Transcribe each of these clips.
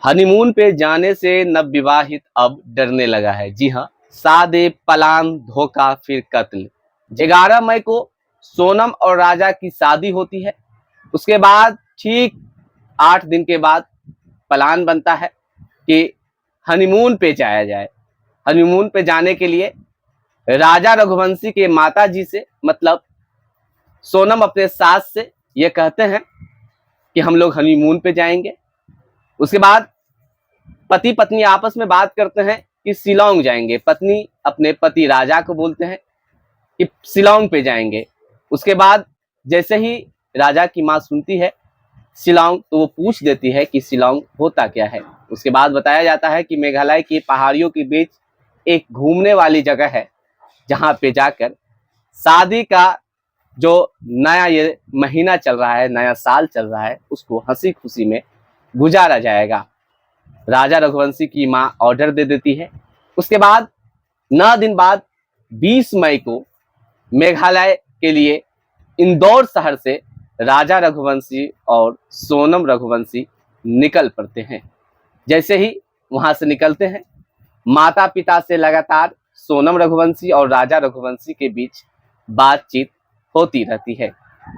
Honeymoon पे जाने से नवविवाहित अब डरने लगा है। जी हाँ, सादे पलान धोखा फिर कत्ल। 11 मई को सोनम और राजा की शादी होती है। उसके बाद ठीक 8 दिन के बाद प्लान बनता है कि हनीमून पे जाया जाए। हनीमून पे जाने के लिए राजा रघुवंशी के माता जी से मतलब सोनम अपने सास से ये कहते हैं कि हम लोग हनीमून पे जाएंगे। उसके बाद पति पत्नी आपस में बात करते हैं कि शिलोंग जाएंगे। पत्नी अपने पति राजा को बोलते हैं कि शिलोंग पे जाएंगे। उसके बाद जैसे ही राजा की माँ सुनती है शिलोंग, तो वो पूछ देती है कि शिलोंग होता क्या है। उसके बाद बताया जाता है कि मेघालय की पहाड़ियों के बीच एक घूमने वाली जगह है, जहाँ पे जाकर शादी का जो नया ये महीना चल रहा है, नया साल चल रहा है, उसको हंसी खुशी में गुजारा जाएगा। राजा रघुवंशी की माँ ऑर्डर दे देती है। उसके बाद 9 दिन बाद 20 मई को मेघालय के लिए इंदौर शहर से राजा रघुवंशी और सोनम रघुवंशी निकल पड़ते हैं। जैसे ही वहां से निकलते हैं, माता पिता से लगातार सोनम रघुवंशी और राजा रघुवंशी के बीच बातचीत होती रहती है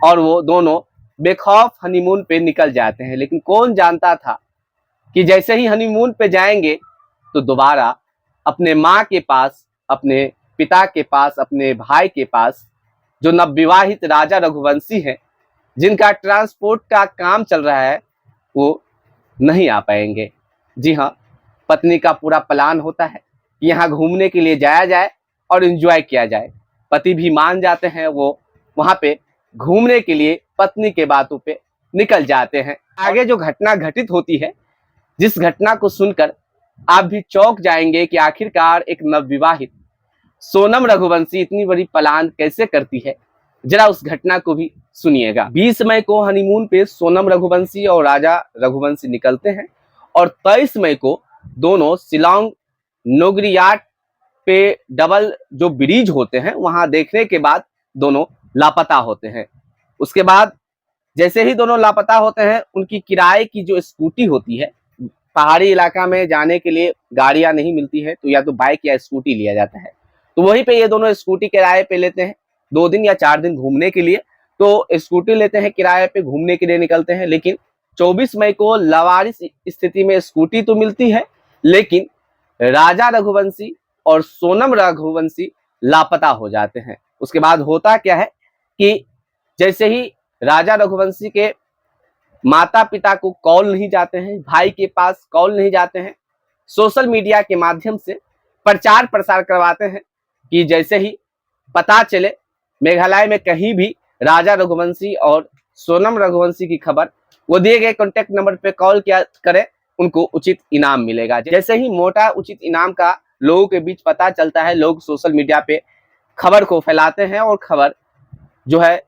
और वो दोनों बेखौफ हनीमून पे निकल जाते हैं। लेकिन कौन जानता था कि जैसे ही हनीमून पे जाएंगे तो दोबारा अपने माँ के पास, अपने पिता के पास, अपने भाई के पास जो नवविवाहित राजा रघुवंशी हैं, जिनका ट्रांसपोर्ट का काम चल रहा है, वो नहीं आ पाएंगे। जी हाँ, पत्नी का पूरा प्लान होता है कि यहाँ घूमने के लिए जाया जाए और एंजॉय किया जाए। पति भी मान जाते हैं, वो वहाँ पे घूमने के लिए पत्नी के बातों पे निकल जाते हैं। आगे जो घटना घटित होती है, जिस घटना को सुनकर आप भी चौंक जाएंगे कि आखिरकार एक नवविवाहित सोनम रघुवंशी इतनी बड़ी प्लान कैसे करती है, जरा उस घटना को भी सुनिएगा। 20 मई को हनीमून पे सोनम रघुवंशी और राजा रघुवंशी निकलते हैं और 23 मई को दोनों शिलोंग नोगरियाट पे डबल जो ब्रिज होते हैं वहां देखने के बाद दोनों लापता होते हैं। उसके बाद जैसे ही दोनों लापता होते हैं, उनकी किराए की जो स्कूटी होती है, पहाड़ी इलाका में जाने के लिए गाड़ियां नहीं मिलती है तो या तो बाइक या स्कूटी लिया जाता है, तो वहीं पे ये दोनों स्कूटी किराए पे लेते हैं 2 दिन या 4 दिन घूमने के लिए। तो स्कूटी लेते हैं किराए पे, घूमने के लिए निकलते हैं। लेकिन 24 मई को लावारिस स्थिति में स्कूटी तो मिलती है, लेकिन राजा रघुवंशी और सोनम रघुवंशी लापता हो जाते हैं। उसके बाद होता क्या है कि जैसे ही राजा रघुवंशी के माता पिता को कॉल नहीं जाते हैं, भाई के पास कॉल नहीं जाते हैं, सोशल मीडिया के माध्यम से प्रचार प्रसार करवाते हैं कि जैसे ही पता चले मेघालय में कहीं भी राजा रघुवंशी और सोनम रघुवंशी की खबर, वो दिए गए कॉन्टेक्ट नंबर पे कॉल किया करें, उनको उचित इनाम मिलेगा। जैसे ही मोटा उचित इनाम का लोगों के बीच पता चलता है, लोग सोशल मीडिया पे खबर को फैलाते हैं और खबर जो है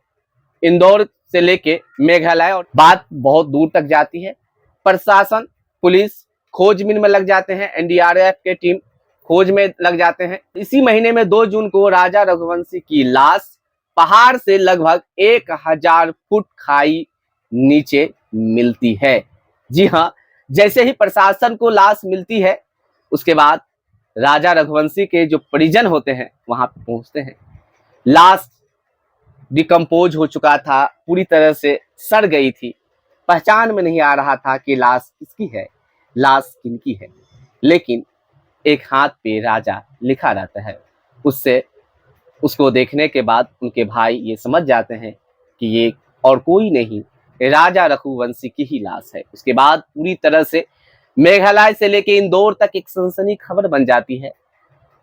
इंदौर से लेके मेघालय और बात बहुत दूर तक जाती है। प्रशासन, पुलिस खोजबीन में लग जाते हैं, एनडीआरएफ के टीम खोज में लग जाते हैं। इसी महीने में 2 जून को राजा रघुवंशी की लाश पहाड़ से लगभग 1000 फुट खाई नीचे मिलती है। जी हाँ, जैसे ही प्रशासन को लाश मिलती है, उसके बाद राजा रघुवंशी के जो परिजन होते हैं वहां पे पहुंचते हैं। लाश डिकम्पोज हो चुका था, पूरी तरह से सड़ गई थी, पहचान में नहीं आ रहा था कि लाश किसकी है, लाश किनकी है। लेकिन एक हाथ पे राजा लिखा रहता है। उससे उसको देखने के बाद उनके भाई ये समझ जाते हैं कि ये और कोई नहीं, राजा रघुवंशी की ही लाश है। उसके बाद पूरी तरह से मेघालय से लेके इंदौर तक एक सनसनी खबर बन जाती है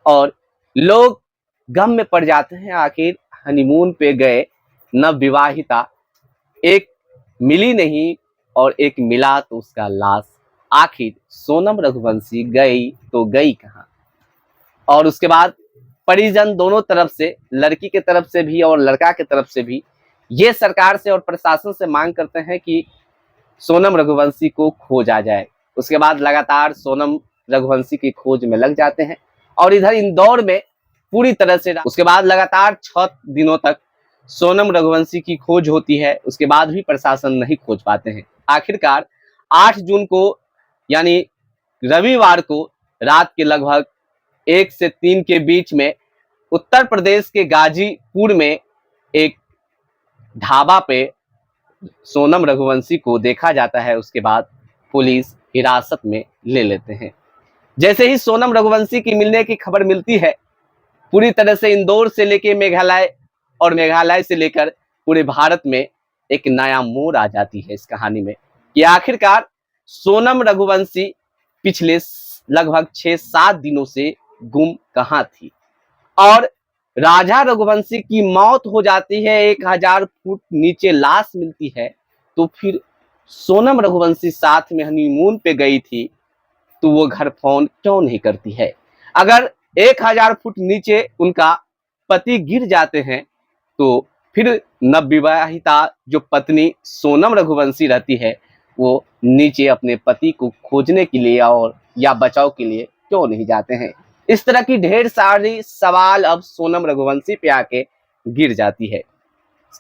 और लोग गम में पड़ जाते हैं। आखिर हनीमून पे गए नवविवाहिता, एक मिली नहीं और एक मिला तो उसका लाश। आखिर सोनम रघुवंशी गई तो गई कहाँ? और उसके बाद परिजन दोनों तरफ से, लड़की के तरफ से भी और लड़का के तरफ से भी, ये सरकार से और प्रशासन से मांग करते हैं कि सोनम रघुवंशी को खोजा जाए। उसके बाद लगातार सोनम रघुवंशी की खोज में लग जाते हैं और इधर इंदौर में पूरी तरह से उसके बाद लगातार 6 दिनों तक सोनम रघुवंशी की खोज होती है। उसके बाद भी प्रशासन नहीं खोज पाते हैं। आखिरकार 8 जून को यानी रविवार को रात के लगभग 1 से 3 के बीच में उत्तर प्रदेश के गाजीपुर में एक ढाबा पे सोनम रघुवंशी को देखा जाता है। उसके बाद पुलिस हिरासत में ले लेते हैं। जैसे ही सोनम रघुवंशी की मिलने की खबर मिलती है, पूरी तरह से इंदौर से लेकर मेघालय और मेघालय से लेकर पूरे भारत में एक नया मोड़ आ जाती है इस कहानी में कि आखिरकार सोनम रघुवंशी पिछले लगभग 6-7 दिनों से गुम कहां थी। और राजा रघुवंशी की मौत हो जाती है, 1000 फुट नीचे लाश मिलती है। तो फिर सोनम रघुवंशी साथ में हनीमून पे गई थी, तो वो घर फोन क्यों नहीं करती है? अगर 1000 फुट नीचे उनका पति गिर जाते हैं, तो फिर नवविवाहिता जो पत्नी सोनम रघुवंशी रहती है, वो नीचे अपने पति को खोजने के लिए और या बचाव के लिए क्यों नहीं जाते हैं? इस तरह की ढेर सारी सवाल अब सोनम रघुवंशी पे आके गिर जाती है।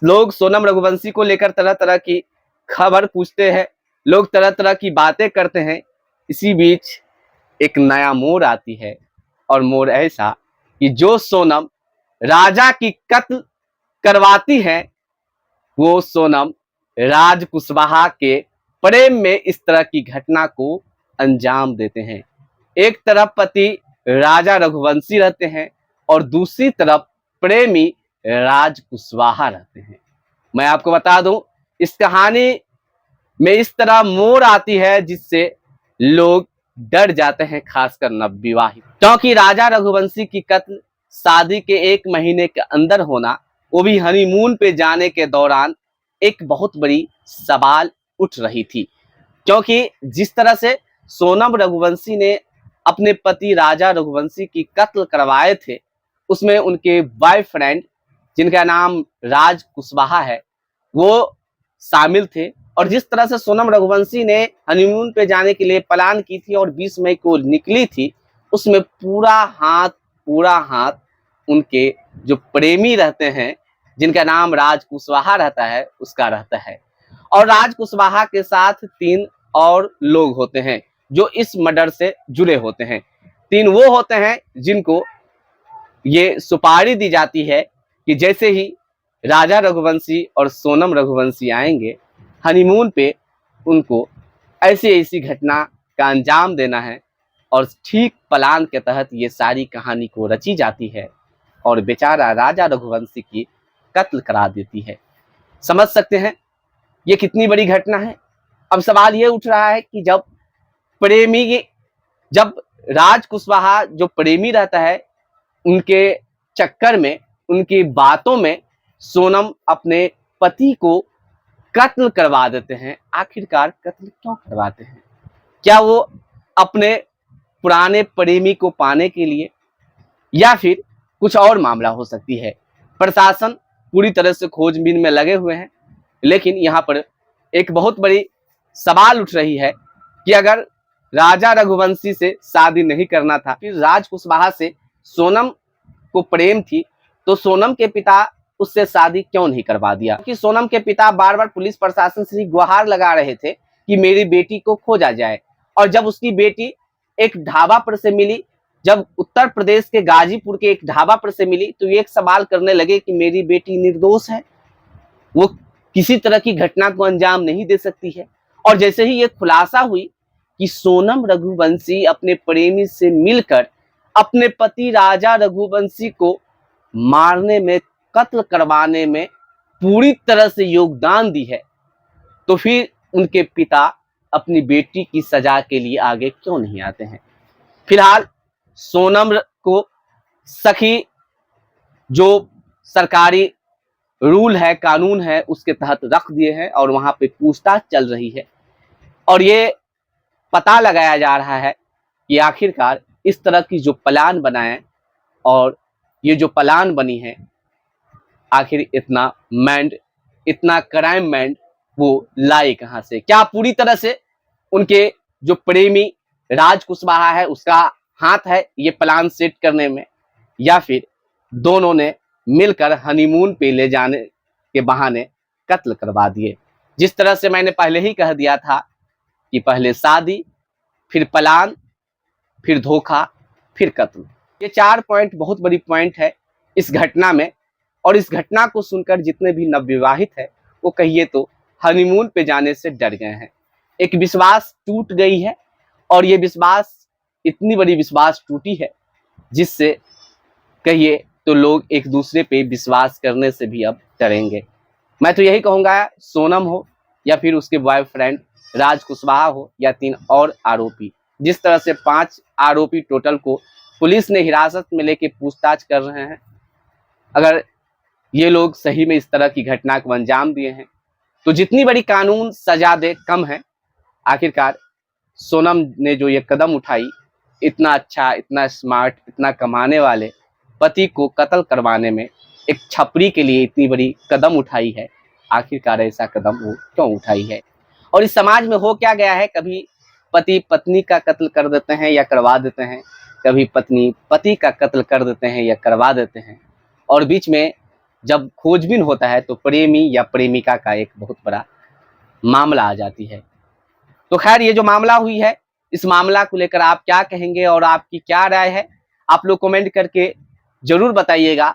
लोग सोनम रघुवंशी को लेकर तरह तरह की खबर पूछते हैं, लोग तरह तरह की बातें करते हैं। इसी बीच एक नया मोड़ आती है, और मोड़ ऐसा कि जो सोनम राजा की कत्ल करवाती है, वो सोनम राज कुशवाहा के प्रेम में इस तरह की घटना को अंजाम देते हैं। एक तरफ पति राजा रघुवंशी रहते हैं और दूसरी तरफ प्रेमी राज कुशवाहा रहते हैं। मैं आपको बता दूं, इस कहानी में इस तरह मोड़ आती है जिससे लोग डर जाते हैं, खासकर नवविवाहित, क्योंकि राजा रघुवंशी की कत्ल शादी के 1 महीने के अंदर होना, वो भी हनीमून पे जाने के दौरान, एक बहुत बड़ी सवाल उठ रही थी। क्योंकि जिस तरह से सोनम रघुवंशी ने अपने पति राजा रघुवंशी की कत्ल करवाए थे, उसमें उनके बॉयफ्रेंड जिनका नाम राज कुशवाहा है, वो शामिल थे। और जिस तरह से सोनम रघुवंशी ने हनीमून पे जाने के लिए प्लान की थी और 20 मई को निकली थी, उसमें पूरा हाथ उनके जो प्रेमी रहते हैं, जिनका नाम राज कुशवाहा रहता है, उसका रहता है। और राज कुशवाहा के साथ 3 और लोग होते हैं जो इस मर्डर से जुड़े होते हैं। 3 वो होते हैं जिनको ये सुपारी दी जाती है कि जैसे ही राजा रघुवंशी और सोनम रघुवंशी आएंगे हनीमून पे, उनको ऐसी ऐसी घटना का अंजाम देना है। और ठीक प्लान के तहत ये सारी कहानी को रची जाती है और बेचारा राजा रघुवंशी की कत्ल करा देती है। समझ सकते हैं ये कितनी बड़ी घटना है। अब सवाल ये उठ रहा है कि जब राज कुशवाहा जो प्रेमी रहता है, उनके चक्कर में, उनकी बातों में सोनम अपने पति को कत्ल करवा देते हैं। आखिरकार कत्ल क्यों करवाते हैं? क्या वो अपने पुराने प्रेमी को पाने के लिए, या फिर कुछ और मामला हो सकती है? प्रशासन पूरी तरह से खोजबीन में लगे हुए हैं, लेकिन यहाँ पर एक बहुत बड़ी सवाल उठ रही है कि अगर राजा रघुवंशी से शादी नहीं करना था, फिर राज कुशवाहा से सोनम को प्रेम थी, तो सोनम के पिता उससे शादी क्यों नहीं करवा दिया? क्योंकि सोनम के पिता बार बार पुलिस प्रशासन से गुहार लगा रहे थे कि मेरी बेटी को खोजा जाए। और जब उसकी बेटी एक ढाबा पर से मिली, जब उत्तर प्रदेश के गाजीपुर के एक ढाबा पर से मिली, तो ये एक सवाल करने लगे कि मेरी बेटी निर्दोष है, वो किसी तरह की घटना को अंजाम नहीं दे सकती है। और जैसे ही ये खुलासा हुई कि सोनम रघुवंशी अपने प्रेमी से मिलकर अपने पति राजा रघुवंशी को मारने में, कत्ल करवाने में पूरी तरह से योगदान दी है, तो फिर उनके पिता अपनी बेटी की सजा के लिए आगे क्यों नहीं आते हैं? फिलहाल सोनम को सखी, जो सरकारी रूल है, कानून है, उसके तहत रख दिए हैं और वहां पे पूछताछ चल रही है। और ये पता लगाया जा रहा है कि आखिरकार इस तरह की जो प्लान बनाए और ये जो प्लान बनी है, आखिर इतना क्राइम माइंड वो लाए कहां से? क्या पूरी तरह से उनके जो प्रेमी राज कुशवाहा है उसका हाथ है ये प्लान सेट करने में, या फिर दोनों ने मिलकर हनीमून पे ले जाने के बहाने कत्ल करवा दिए? जिस तरह से मैंने पहले ही कह दिया था कि पहले शादी, फिर पलायन, फिर धोखा, फिर कत्ल। ये 4 पॉइंट बहुत बड़ी पॉइंट है इस घटना में। और इस घटना को सुनकर जितने भी नवविवाहित है वो कहिए तो हनीमून पे जाने से डर गए हैं। एक विश्वास टूट गई है और ये विश्वास, इतनी बड़ी विश्वास टूटी है जिससे कहिए तो लोग एक दूसरे पे विश्वास करने से भी अब डरेंगे। मैं तो यही कहूँगा, सोनम हो या फिर उसके बॉयफ्रेंड राज कुशवाहा हो या 3 और आरोपी, जिस तरह से 5 आरोपी टोटल को पुलिस ने हिरासत में लेके पूछताछ कर रहे हैं, अगर ये लोग सही में इस तरह की घटना को अंजाम दिए हैं तो जितनी बड़ी कानून सजा दे कम है। आखिरकार सोनम ने जो ये कदम उठाई, इतना अच्छा, इतना स्मार्ट, इतना कमाने वाले पति को कत्ल करवाने में एक छपरी के लिए इतनी बड़ी कदम उठाई है। आखिरकार ऐसा कदम वो क्यों उठाई है? और इस समाज में हो क्या गया है, कभी पति पत्नी का कत्ल कर देते हैं या करवा देते हैं, कभी पत्नी पति का कत्ल कर देते हैं या करवा देते हैं, और बीच में जब खोजबीन होता है तो प्रेमी या प्रेमिका का एक बहुत बड़ा मामला आ जाती है। तो खैर, ये जो मामला हुई है, इस मामला को लेकर आप क्या कहेंगे और आपकी क्या राय है, आप लोग कमेंट करके जरूर बताइएगा।